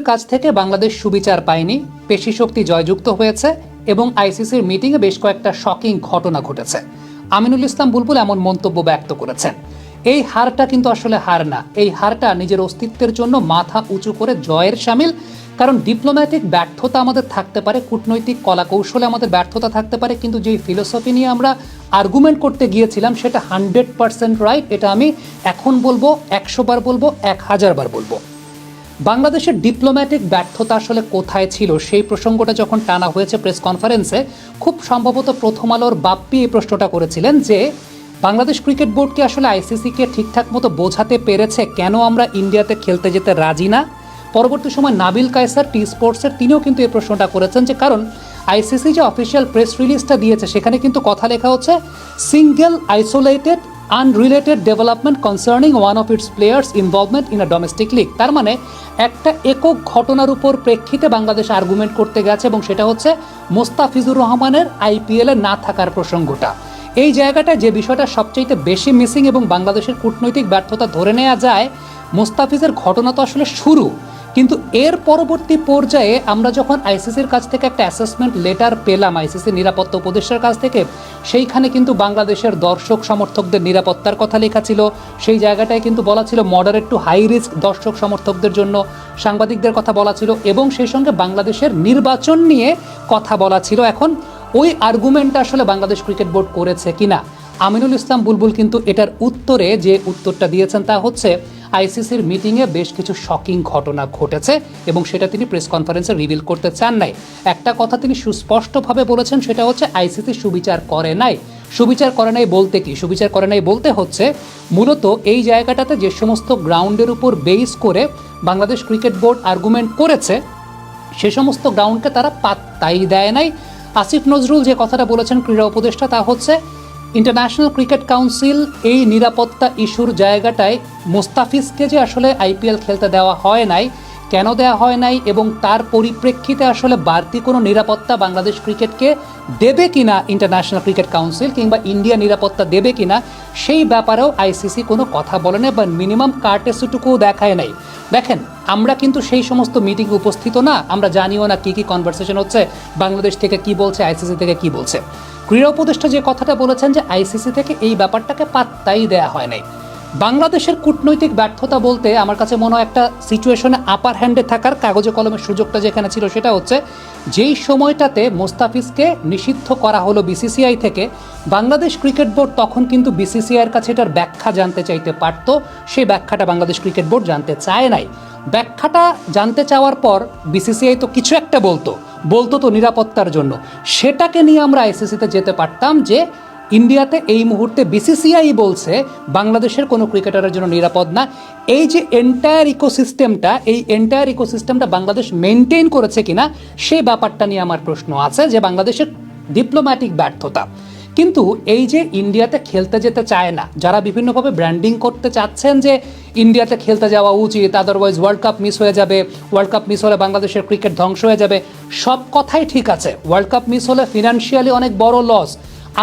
কাছ থেকে বাংলাদেশ সুবিচার পায়নি, পেশি শক্তি জয়যুক্ত হয়েছে এবং আইসিসির মিটিংয়ে বেশ কয়েকটা শকিং ঘটনা ঘটেছে। আমিনুল ইসলাম বুলবুল এমন মন্তব্য ব্যক্ত করেছেন। এই হারটা কিন্তু আসলে হার না, এই হারটা নিজের অস্তিত্বের জন্য মাথা উঁচু করে জয়ের শামিল। কারণ ডিপ্লোম্যাটিক ব্যর্থতা আমাদের থাকতে পারে, কূটনৈতিক কলাকৌশলে আমাদের ব্যর্থতা থাকতে পারে, কিন্তু যেই ফিলোসফি নিয়ে আমরা আর্গুমেন্ট করতে গিয়েছিলাম সেটা 100% রাইট। এটা আমি এখন বলবো, 100 বার বলবো, 1000 বার বলবো। বাংলাদেশের ডিপ্লোম্যাটিক ব্যর্থতা আসলে কোথায় ছিল সেই প্রসঙ্গটা যখন টানা হয়েছে প্রেস কনফারেন্সে, খুব সম্ভবত প্রথম আলোর বাপ্পি এই প্রশ্নটা করেছিলেন যে বাংলাদেশ ক্রিকেট বোর্ডকে আসলে আইসিসিকে ঠিকঠাক মতো বোঝাতে পেরেছে কেন আমরা ইন্ডিয়াতে খেলতে যেতে রাজি না। পরবর্তী সময় নাবিল কায়সার টি স্পোর্টসের তিনিও কিন্তু এই প্রশ্নটা করেছেন যে কারণ আইসিসি যে অফিসিয়াল প্রেস রিলিজটা দিয়েছে সেখানে কিন্তু কথা লেখা হচ্ছে single isolated unrelated development concerning one of its players involvement in a domestic league. তার মানে একটা একক ঘটনার উপর প্রেক্ষিতে বাংলাদেশ আর্গুমেন্ট করতে গেছে এবং সেটা হচ্ছে মোস্তাফিজুর রহমানের আইপিএলে না থাকার প্রসঙ্গটা। এই জায়গাটায় যে বিষয়টা সবচাইতে বেশি মিসিং এবং বাংলাদেশের কূটনৈতিক ব্যর্থতা ধরে নেওয়া যায়, মোস্তাফিজের ঘটনা তো আসলে শুরু, কিন্তু এর পরবর্তী পর্যায়ে আমরা যখন আইসিসির কাছ থেকে একটা অ্যাসেসমেন্ট লেটার পেলাম আইসিসির নিরাপত্তা উপদেষ্টার কাছ থেকে, সেইখানে কিন্তু বাংলাদেশের দর্শক সমর্থকদের নিরাপত্তার কথা লেখা ছিল। সেই জায়গাটায় কিন্তু বলা ছিল মডারেট টু হাই রিস্ক দর্শক সমর্থকদের জন্য, সাংবাদিকদের কথা বলা ছিল এবং সেই সঙ্গে বাংলাদেশের নির্বাচন নিয়ে কথা বলা ছিল। এখন ওই আর্গুমেন্টটা আসলে বাংলাদেশ ক্রিকেট বোর্ড করেছে কিনা, আমিনুল ইসলাম বুলবুল কিন্তু এটার উত্তরে যে উত্তরটা দিয়েছেন তা হচ্ছে আইসিসির মিটিংয়ে বেশ কিছু শকিং ঘটনা ঘটেছে এবং সেটা তিনি প্রেস কনফারেন্সে রিভিল করতে চান নাই। একটা কথা তিনি সুস্পষ্টভাবে বলেছেন, সেটা হচ্ছে আইসিসি সুবিচার করে নাই। সুবিচার করে নাই বলতে কি? সুবিচার করে নাই বলতে হচ্ছে মূলত এই জায়গাটাতে যে সমস্ত গ্রাউন্ডের উপর বেস করে বাংলাদেশ ক্রিকেট বোর্ড আর্গুমেন্ট করেছে সে সমস্ত গ্রাউন্ডকে তারা পাত্তাই দেয় নাই। আসিফ নজরুল যে কথাটা বলেছেন ক্রীড়া উপদেষ্টা, তা হচ্ছে ইন্টারন্যাশনাল ক্রিকেট কাউন্সিল এই নিরাপত্তা ইস্যুর জায়গাটায় মোস্তাফিজকে যে আসলে আইপিএল খেলতে দেওয়া হয় নাই, কেন দেওয়া হয় নাই এবং তার পরিপ্রেক্ষিতে আসলে বাড়তি কোনো নিরাপত্তা বাংলাদেশ ক্রিকেটকে দেবে কিনা ইন্টারন্যাশনাল ক্রিকেট কাউন্সিল কিংবা ইন্ডিয়া নিরাপত্তা দেবে কিনা সেই ব্যাপারেও আইসিসি কোনো কথা বলে না বা মিনিমাম কার্টেসিটুকুও দেখায় নাই। দেখেন, আমরা কিন্তু সেই সমস্ত মিটিংয়ে উপস্থিত না, আমরা জানিও না কী কী কনভারসেশন হচ্ছে, বাংলাদেশ থেকে কি বলছে, আইসিসি থেকে কি বলছে। ক্রীড়া উপদেষ্টা যে কথাটা বলেছেন যে আইসিসি থেকে এই ব্যাপারটাকে পাত্তাই দেয়া হয় নাই। বাংলাদেশের কূটনৈতিক ব্যর্থতা বলতে আমার কাছে মনে হয় একটা সিচুয়েশনে আপার হ্যান্ডে থাকার কাগজে কলমের সুযোগটা যেখানে ছিল সেটা হচ্ছে যেই সময়টাতে মোস্তাফিজকে নিষিদ্ধ করা হলো বিসিসিআই থেকে, বাংলাদেশ ক্রিকেট বোর্ড তখন কিন্তু বিসিসিআইয়ের কাছে এটার ব্যাখ্যা জানতে চাইতে পারত, সেই ব্যাখ্যাটা বাংলাদেশ ক্রিকেট বোর্ড জানতে চায় নাই। ব্যাখ্যাটা জানতে চাওয়ার পর বিসিসিআই তো কিছু একটা বলতো তো নিরাপত্তার জন্য, সেটাকে নিয়ে আমরা আইসিসিতে যেতে পারতাম যে ইন্ডিয়াতে এই মুহূর্তে বিসিসিআই বলছে বাংলাদেশের কোনো ক্রিকেটারের জন্য নিরাপদ না। এই যে এন্টায়ার ইকোসিস্টেমটা বাংলাদেশ মেনটেন করেছে কিনা সেই ব্যাপারটা নিয়ে আমার প্রশ্ন আছে, যে বাংলাদেশের ডিপ্লোম্যাটিক ব্যর্থতা। কিন্তু এই যে ইন্ডিয়াতে খেলতে যেতে চায় না, যারা বিভিন্নভাবে ব্র্যান্ডিং করতে চাচ্ছেন যে ইন্ডিয়াতে খেলতে যাওয়া উচিত, আদারওয়াইজ ওয়ার্ল্ড কাপ মিস হয়ে যাবে, ওয়ার্ল্ড কাপ মিস হলে বাংলাদেশের ক্রিকেট ধ্বংস হয়ে যাবে, সব কথাই ঠিক আছে। ওয়ার্ল্ড কাপ মিস হলে ফিনান্সিয়ালি অনেক বড় লস,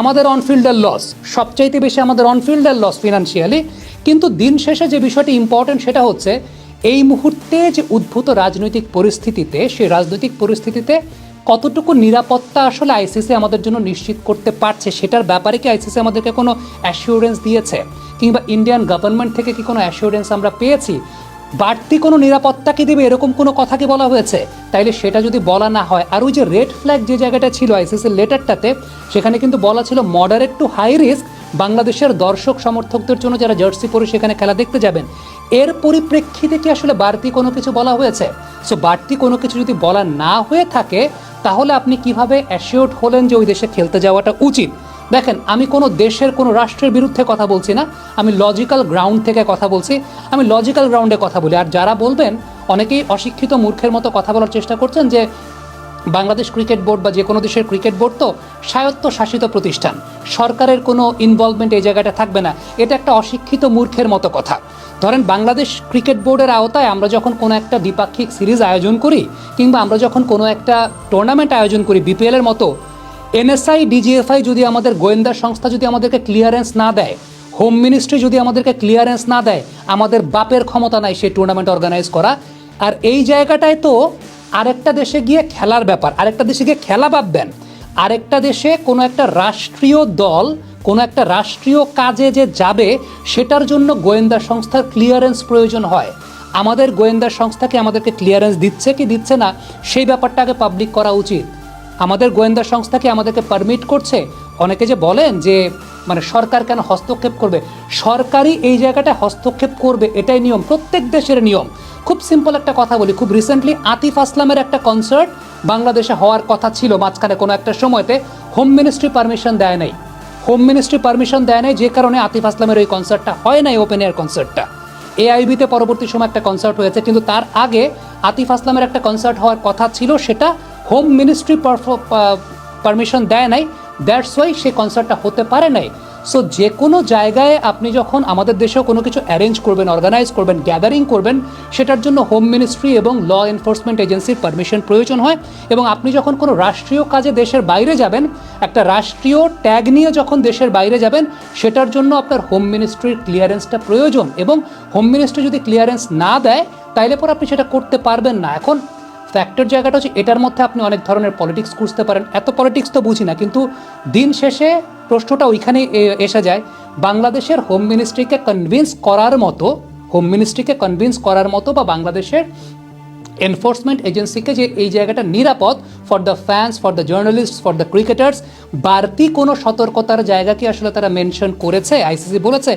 আমাদের অনফিল্ডের লস, সবচাইতে বেশি আমাদের অনফিল্ডের লস ফিনান্সিয়ালি। কিন্তু দিন শেষে যে বিষয়টি ইম্পর্টেন্ট সেটা হচ্ছে এই মুহূর্তে যে উদ্ভূত রাজনৈতিক পরিস্থিতিতে, সেই রাজনৈতিক পরিস্থিতিতে কতটুকু নিরাপত্তা আসলে আইসিসি আমাদের জন্য নিশ্চিত করতে পারছে সেটার ব্যাপারে কি আইসিসি আমাদেরকে কোনো অ্যাসিওরেন্স দিয়েছে, কিংবা ইন্ডিয়ান গভর্নমেন্ট থেকে কি কোনো অ্যাসিওরেন্স আমরা পেয়েছি? বাড়তি কোনো নিরাপত্তা কি দেবে এরকম কোনো কথা কি বলা হয়েছে? তাইলে সেটা যদি বলা না হয়, আর ওই যে রেড ফ্ল্যাগ যে জায়গাটা ছিল আইসিসির লেটারটাতে, সেখানে কিন্তু বলা ছিল মডারেট টু হাই রিস্ক বাংলাদেশের দর্শক সমর্থকদের জন্য যারা জার্সি পরে সেখানে খেলা দেখতে যাবেন। এর পরিপ্রেক্ষিতে কি আসলে বাড়তি কোনো কিছু বলা হয়েছে? সো বাড়তি কোনো কিছু যদি বলা না হয়ে থাকে তাহলে আপনি কিভাবে অ্যাসিওর্ড হলেন যে ওই দেশে খেলতে যাওয়াটা উচিত? দেখেন, আমি কোনো দেশের কোনো রাষ্ট্রের বিরুদ্ধে কথা বলছি না, আমি লজিক্যাল গ্রাউন্ড থেকে কথা বলছি, আমি লজিক্যাল গ্রাউন্ডে কথা বলি। আর যারা বলবেন, অনেকেই অশিক্ষিত মূর্খের মতো কথা বলার চেষ্টা করছেন যে বাংলাদেশ ক্রিকেট বোর্ড বা যে কোনো দেশের ক্রিকেট বোর্ড তো স্বায়ত্তশাসিত প্রতিষ্ঠান, সরকারের কোনো ইনভলভমেন্ট এই জায়গাটা থাকবে না, এটা একটা অশিক্ষিত মূর্খের মতো কথা। ধরেন, বাংলাদেশ ক্রিকেট বোর্ডের আওতায় আমরা যখন কোনো একটা দ্বিপাক্ষিক সিরিজ আয়োজন করি কিংবা আমরা যখন কোনো একটা টুর্নামেন্ট আয়োজন করি বিপিএলের মতো, এনএসআই ডিজিএফআই যদি আমাদের গোয়েন্দা সংস্থা যদি আমাদেরকে ক্লিয়ারেন্স না দেয়, হোম মিনিস্ট্রি যদি আমাদেরকে ক্লিয়ারেন্স না দেয়, আমাদের বাপের ক্ষমতা নাই সেই টুর্নামেন্ট অর্গানাইজ করা। আর এই জায়গাটায় তো আরেকটা দেশে গিয়ে খেলার ব্যাপার, আরেকটা দেশে গিয়ে খেলা ভাববেন, আরেকটা দেশে কোনো একটা রাষ্ট্রীয় দল কোনো একটা রাষ্ট্রীয় কাজে যে যাবে সেটার জন্য গোয়েন্দা সংস্থার ক্লিয়ারেন্স প্রয়োজন হয়। আমাদের গোয়েন্দা সংস্থাকে আমাদেরকে ক্লিয়ারেন্স দিচ্ছে কি দিচ্ছে না সেই ব্যাপারটা আগে পাবলিক করা উচিত। আমাদের গোয়েন্দা সংস্থাকে আমাদেরকে পারমিট করছে। অনেকে যে বলেন যে মানে সরকার কেন হস্তক্ষেপ করবে, সরকারই এই জায়গাটায় হস্তক্ষেপ করবে এটাই নিয়ম, প্রত্যেক দেশের নিয়ম। খুব সিম্পল একটা কথা বলি, খুব রিসেন্টলি আতিফ আসলামের একটা কনসার্ট বাংলাদেশে হওয়ার কথা ছিল মাঝখানে কোনো একটা সময়তে, হোম মিনিস্ট্রি পারমিশন দেয় নাই। হোম মিনিস্ট্রি পারমিশন দেয় নাই, যে কারণে আতিফ আসলামের ওই কনসার্টটা হয় নাই, ওপেন এয়ার কনসার্টটা। এআইবিতে পরবর্তী সময় একটা কনসার্ট হয়েছে, কিন্তু তার আগে আতিফ আসলামের একটা কনসার্ট হওয়ার কথা ছিল, সেটা হোম মিনিস্ট্রি পারমিশন দেয় নাই, দ্যাটস ওয়াই সেই কনসার্টটা হতে পারে নাই। সো যে কোনো জায়গায় আপনি যখন আমাদের দেশেও কোনো কিছু অ্যারেঞ্জ করবেন, অর্গানাইজ করবেন, গ্যাদারিং করবেন, সেটার জন্য হোম মিনিস্ট্রি এবং ল এনফোর্সমেন্ট এজেন্সির পারমিশন প্রয়োজন হয়। এবং আপনি যখন কোনো রাষ্ট্রীয় কাজে দেশের বাইরে যাবেন, একটা রাষ্ট্রীয় ট্যাগ নিয়ে যখন দেশের বাইরে যাবেন, সেটার জন্য আপনার হোম মিনিস্ট্রির ক্লিয়ারেন্সটা প্রয়োজন। এবং হোম মিনিস্ট্রি যদি ক্লিয়ারেন্স না দেয় তাইলে পর আপনি সেটা করতে পারবেন না। এখন ফ্যাক্টর জায়গাটা হচ্ছে এটার মধ্যে আপনি অনেক ধরনের পলিটিক্স খুঁজতে পারেন, এত পলিটিক্স তো বুঝি না, কিন্তু দিন শেষে প্রশ্নটা ওইখানে এসে যায়, বাংলাদেশের হোম মিনিস্ট্রিকে কনভিন্স করার মতো বা বাংলাদেশের এনফোর্সমেন্ট এজেন্সিকে যে এই জায়গাটা নিরাপদ for the fans, for the journalist, for the cricketers, বাড়তি কোনো সতর্কতার জায়গা কি আসলে তারা মেনশন করেছে, আইসিসি বলেছে?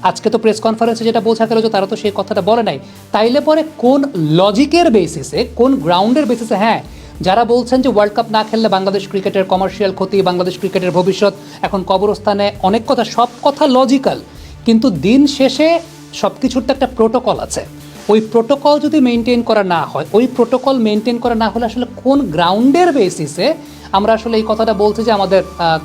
আজকে তো প্রেস কনফারেন্সে যেটা বোঝা গেল যে তারা তো সেই কথাটা বলে নাই। তাইলে পরে কোন লজিকের বেসিসে, কোন গ্রাউন্ডের বেসিসে, হ্যাঁ যারা বলছেন যে ওয়ার্ল্ড কাপ না খেললে বাংলাদেশ ক্রিকেটের কমার্শিয়াল ক্ষতি, বাংলাদেশ ক্রিকেটের ভবিষ্যৎ এখন কবরস্থানে, অনেক কথা, সব কথা লজিক্যাল, কিন্তু দিন শেষে সব কিছুর তো একটা প্রোটোকল আছে। ওই প্রোটোকল যদি মেনটেন করা না হয়, ওই প্রোটোকল মেনটেন করা না হলে আসলে কোন গ্রাউন্ডের বেসিসে আমরা আসলে এই কথাটা বলছি যে আমাদের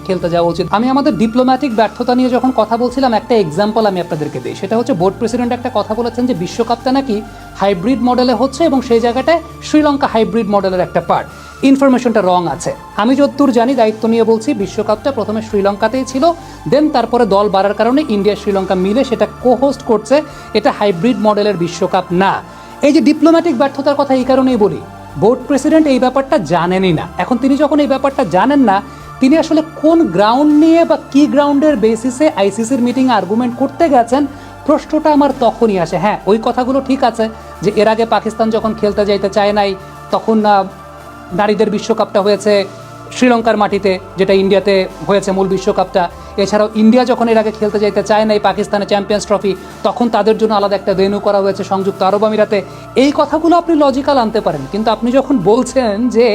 খেলতে যাওয়া উচিত? আমি আমাদের ডিপ্লোম্যাটিক ব্যর্থতা নিয়ে যখন কথা বলছিলাম, একটা এক্সাম্পল আমি আপনাদেরকে দিই, সেটা হচ্ছে বোর্ড প্রেসিডেন্ট একটা কথা বলেছেন যে বিশ্বকাপটা নাকি হাইব্রিড মডেলে হচ্ছে এবং সেই জায়গাটায় শ্রীলঙ্কা হাইব্রিড মডেলের একটা পার্ট। ইনফরমেশনটা রং আছে। আমি যতদূর জানি, দায়িত্ব নিয়ে বলছি, বিশ্বকাপটা প্রথমে শ্রীলঙ্কাতেই ছিল, দেন তারপরে দল বাড়ার কারণে ইন্ডিয়া শ্রীলঙ্কা মিলে সেটা কো-হোস্ট করছে। এটা হাইব্রিড মডেলের বিশ্বকাপ না। এই যে ডিপ্লোম্যাটিক ব্যর্থতার কথা এই কারণেই বলি, বোর্ড প্রেসিডেন্ট এই ব্যাপারটা জানেনই না। এখন তিনি যখন এই ব্যাপারটা জানেন না, তিনি আসলে কোন গ্রাউন্ড নিয়ে বা কি গ্রাউন্ডের বেসিসে আইসিসির মিটিং আর্গুমেন্ট করতে গেছেন, প্রশ্নটা আমার তখনই আসে। হ্যাঁ, ওই কথাগুলো ঠিক আছে যে এর আগে পাকিস্তান যখন খেলতে যাইতে চায় নাই, তখন নারীদের বিশ্বকাপটা হয়েছে শ্রীলঙ্কার মাটিতে, যেটা ইন্ডিয়াতে হয়েছে মূল বিশ্বকাপটা। এছাড়াও ইন্ডিয়া যখন এর আগে খেলতে যাইতে চায় নাই পাকিস্তানে চ্যাম্পিয়ন্স ট্রফি, তখন তাদের জন্য আলাদা একটা ভেন্যু করা হয়েছে সংযুক্ত আরব আমিরাতে। এই কথাগুলো আপনি লজিক্যাল আনতে পারেন, কিন্তু আপনি যখন বলছেন যে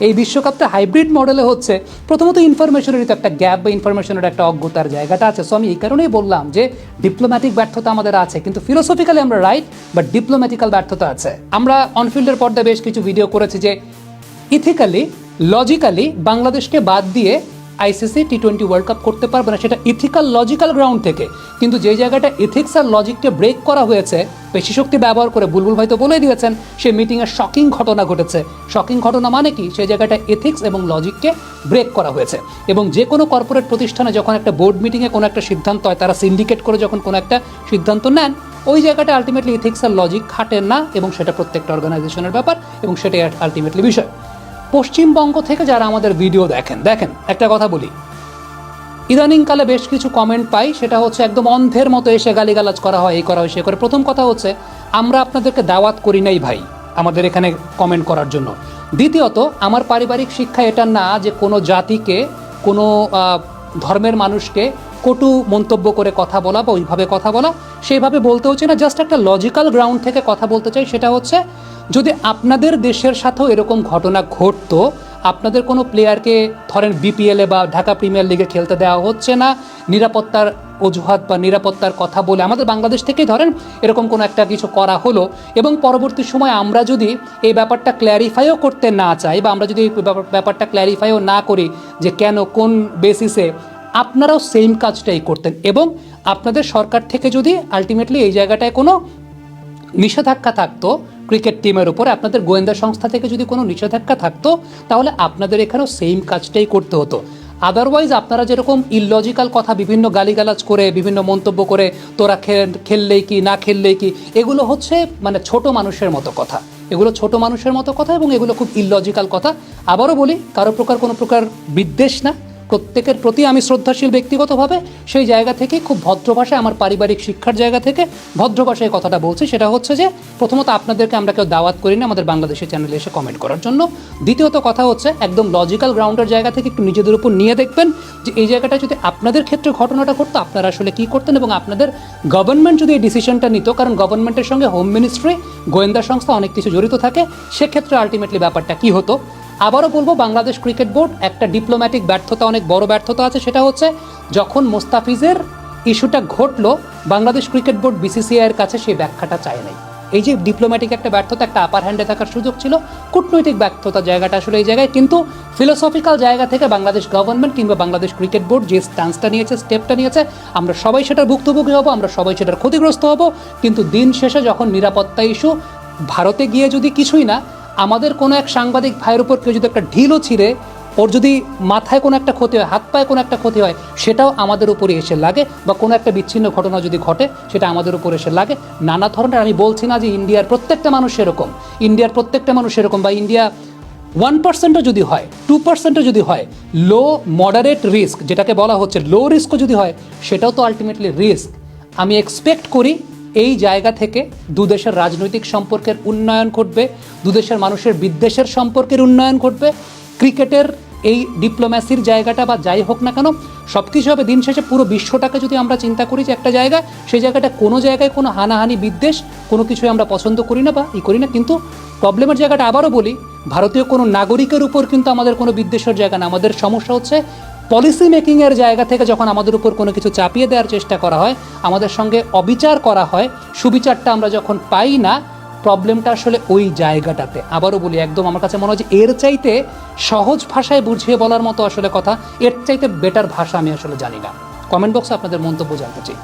এই বিশ্বকাপটা হাইব্রিড মডেলে হচ্ছে, প্রথমত ইনফরমেশনের তো একটা গ্যাপ বা ইনফরমেশনের একটা অজ্ঞতার জায়গাটা আছে। সো আমি এই কারণেই বললাম যে ডিপ্লোম্যাটিক ব্যর্থতা আমাদের আছে, কিন্তু ফিলোসফিক্যালি আমরা রাইট, বাট ডিপ্লোম্যাটিক্যাল ব্যর্থতা আছে। আমরা অনফিল্ডের পর্দায় বেশ কিছু ভিডিও করেছি যে ইথিক্যালি, লজিক্যালি বাংলাদেশকে বাদ দিয়ে আইসিসি টি-20 ওয়ার্ল্ড কাপ করতে পারবে না, সেটা ইথিক্যাল লজিক্যাল গ্রাউন্ড থেকে। কিন্তু যে জায়গাটা ইথিক্স আর লজিককে ব্রেক করা হয়েছে পেশি শক্তি ব্যবহার করে, বুলবুল ভাই তো বলে দিয়েছেন, সেই মিটিংয়ে শকিং ঘটনা ঘটেছে। শকিং ঘটনা মানে কি? সেই জায়গাটা এথিক্স এবং লজিককে ব্রেক করা হয়েছে। এবং যে কোনো কর্পোরেট প্রতিষ্ঠানে যখন একটা বোর্ড মিটিংয়ে কোনো একটা সিদ্ধান্ত হয়, তারা সিন্ডিকেট করে যখন কোনো একটা সিদ্ধান্ত নেন, ওই জায়গাটা আলটিমেটলি ইথিক্স আর লজিক খাটেন না, এবং সেটা প্রত্যেকটা অর্গানাইজেশনের ব্যাপার, এবং সেটাই আলটিমেটলি বিষয়। পশ্চিমবঙ্গ থেকে যারা আমাদের ভিডিও দেখেন একটা কথা বলি, ইদানিংকালে বেশ কিছু কমেন্ট পাই, সেটা হচ্ছে একদম অন্ধের মতো এসে গালিগালাজ করা হয়, এই করা হয়, সে করে। প্রথম কথা হচ্ছে, আমরা আপনাদেরকে দাওয়াত করি নাই ভাই আমাদের এখানে কমেন্ট করার জন্য। দ্বিতীয়ত, আমার পারিবারিক শিক্ষা এটা না যে কোনো জাতিকে, কোনো ধর্মের মানুষকে কটু মন্তব্য করে কথা বলা বা ওইভাবে কথা বলা, সেইভাবে বলতে হচ্ছে না। জাস্ট একটা লজিক্যাল গ্রাউন্ড থেকে কথা বলতে চাই, সেটা হচ্ছে যদি আপনাদের দেশের সাথেও এরকম ঘটনা ঘটতো, আপনাদের কোনো প্লেয়ারকে ধরেন বিপিএলে বা ঢাকা প্রিমিয়ার লিগে খেলতে দেওয়া হচ্ছে না, নিরাপত্তার অজুহাত বা নিরাপত্তার কথা বলে আমাদের বাংলাদেশ থেকেই ধরেন এরকম কোনো একটা কিছু করা হলো, এবং পরবর্তী সময় আমরা যদি এই ব্যাপারটা ক্ল্যারিফাইও করতে না চাই, বা আমরা যদি ব্যাপারটা ক্ল্যারিফাইও না করি যে কেন, কোন বেসিসে, আপনারাও সেম কাজটাই করতেন। এবং আপনাদের সরকার থেকে যদি আলটিমেটলি এই জায়গাটায় কোনো নিষেধাজ্ঞা থাকতো ক্রিকেট টিমের উপরে, আপনাদের গোয়েন্দা সংস্থা থেকে যদি কোনো নিষেধাজ্ঞা থাকতো, তাহলে আপনাদের এখানেও সেম কাজটাই করতে হতো। আদারওয়াইজ আপনারা যেরকম ইললজিক্যাল কথা বিভিন্ন গালিগালাজ করে, বিভিন্ন মন্তব্য করে, তোরা খেললেই কি না খেললেই কি, এগুলো হচ্ছে মানে ছোট মানুষের মতো কথা। এগুলো ছোট মানুষের মতো কথা এবং এগুলো খুব ইললজিক্যাল কথা। আবারও বলি, কোনো প্রকার বিদ্বেষ না, প্রত্যেকের প্রতি আমি শ্রদ্ধাশীল ব্যক্তিগতভাবে, সেই জায়গা থেকে খুব ভদ্র ভাষায়, আমার পারিবারিক শিক্ষার জায়গা থেকে ভদ্র ভাষায় কথাটা বলছি। সেটা হচ্ছে যে প্রথমত আপনাদেরকে আমরা কেউ দাওয়াত করি না আমাদের বাংলাদেশের চ্যানেলে এসে কমেন্ট করার জন্য। দ্বিতীয়ত কথা হচ্ছে একদম লজিক্যাল গ্রাউন্ডের জায়গা থেকে একটু নিজেদের উপর নিয়ে দেখবেন যে এই জায়গাটা যদি আপনাদের ক্ষেত্রে ঘটনাটা ঘটতো আপনারা আসলে কী করতেন, এবং আপনাদের গভর্নমেন্ট যদি এই ডিসিশনটা নিত, কারণ গভর্নমেন্টের সঙ্গে হোম মিনিস্ট্রি, গোয়েন্দা সংস্থা অনেক কিছু জড়িত থাকে, সেক্ষেত্রে আলটিমেটলি ব্যাপারটা কী হতো। আবারও বলবো, বাংলাদেশ ক্রিকেট বোর্ড একটা ডিপ্লোম্যাটিক ব্যর্থতা, অনেক বড় ব্যর্থতা আছে। সেটা হচ্ছে যখন মোস্তাফিজের ইস্যুটা ঘটলো, বাংলাদেশ ক্রিকেট বোর্ড বিসিসিআইয়ের কাছে সেই ব্যাখ্যাটা চায় নাই। এই যে ডিপ্লোম্যাটিক একটা ব্যর্থতা, একটা আপার হ্যান্ডে থাকার সুযোগ ছিল, কূটনৈতিক ব্যর্থতা জায়গাটা আসলে এই জায়গায়। কিন্তু ফিলোসফিক্যাল জায়গা থেকে বাংলাদেশ গভর্নমেন্ট কিংবা বাংলাদেশ ক্রিকেট বোর্ড যে স্ট্যান্সটা নিয়েছে, স্টেপটা নিয়েছে, আমরা সবাই সেটার ভুক্তভোগী হব, আমরা সবাই সেটার ক্ষতিগ্রস্ত হব। কিন্তু দিন শেষে যখন নিরাপত্তা ইস্যু, ভারতে গিয়ে যদি কিছুই না, আমাদের কোনো এক সাংবাদিক ভাইয়ের উপর কেউ যদি একটা ঢিলও ছিঁড়ে, ওর যদি মাথায় কোনো একটা ক্ষতি হয়, হাত পায়ে কোনো একটা ক্ষতি হয়, সেটাও আমাদের উপরে এসে লাগে, বা কোনো একটা বিচ্ছিন্ন ঘটনা যদি ঘটে সেটা আমাদের উপর এসে লাগে। নানা ধরনের, আমি বলছি না যে ইন্ডিয়ার প্রত্যেকটা মানুষ এরকম, বা ইন্ডিয়া 1%ও যদি হয়, 2%ও যদি হয়, লো মডারেট রিস্ক যেটাকে বলা হচ্ছে, লো রিস্কও যদি হয়, সেটাও তো আলটিমেটলি রিস্ক। আমি এক্সপেক্ট করি এই জায়গা থেকে দুদেশের রাজনৈতিক সম্পর্কের উন্নয়ন ঘটবে, দুদেশের মানুষের বিদ্বেষের সম্পর্কের উন্নয়ন ঘটবে, ক্রিকেটের এই ডিপ্লোম্যাসির জায়গাটা বা যাই হোক না কেন সব কিছু হবে। দিন শেষে পুরো বিশ্বটাকে যদি আমরা চিন্তা করি যে একটা জায়গা, সেই জায়গাটা কোনো জায়গায় কোনো হানাহানি, বিদ্বেষ, কোনো কিছুই আমরা পছন্দ করি না বা করি না। কিন্তু প্রবলেমের জায়গাটা আবারও বলি, ভারতীয় কোনো নাগরিকের উপর কিন্তু আমাদের কোনো বিদ্বেষের জায়গা না। আমাদের সমস্যা হচ্ছে পলিসি মেকিংয়ের জায়গা থেকে যখন আমাদের উপর কোনো কিছু চাপিয়ে দেওয়ার চেষ্টা করা হয়, আমাদের সঙ্গে অবিচার করা হয়, সুবিচারটা আমরা যখন পাই না, প্রবলেমটা আসলে ওই জায়গাটাতে। আবারও বলি, একদম আমার কাছে মনে হয় যে এর চাইতে সহজ ভাষায় বুঝিয়ে বলার মতো আসলে কথা, এর চাইতে বেটার ভাষা আমি আসলে জানি না। কমেন্ট বক্সে আপনাদের মন্তব্য জানতে চাই।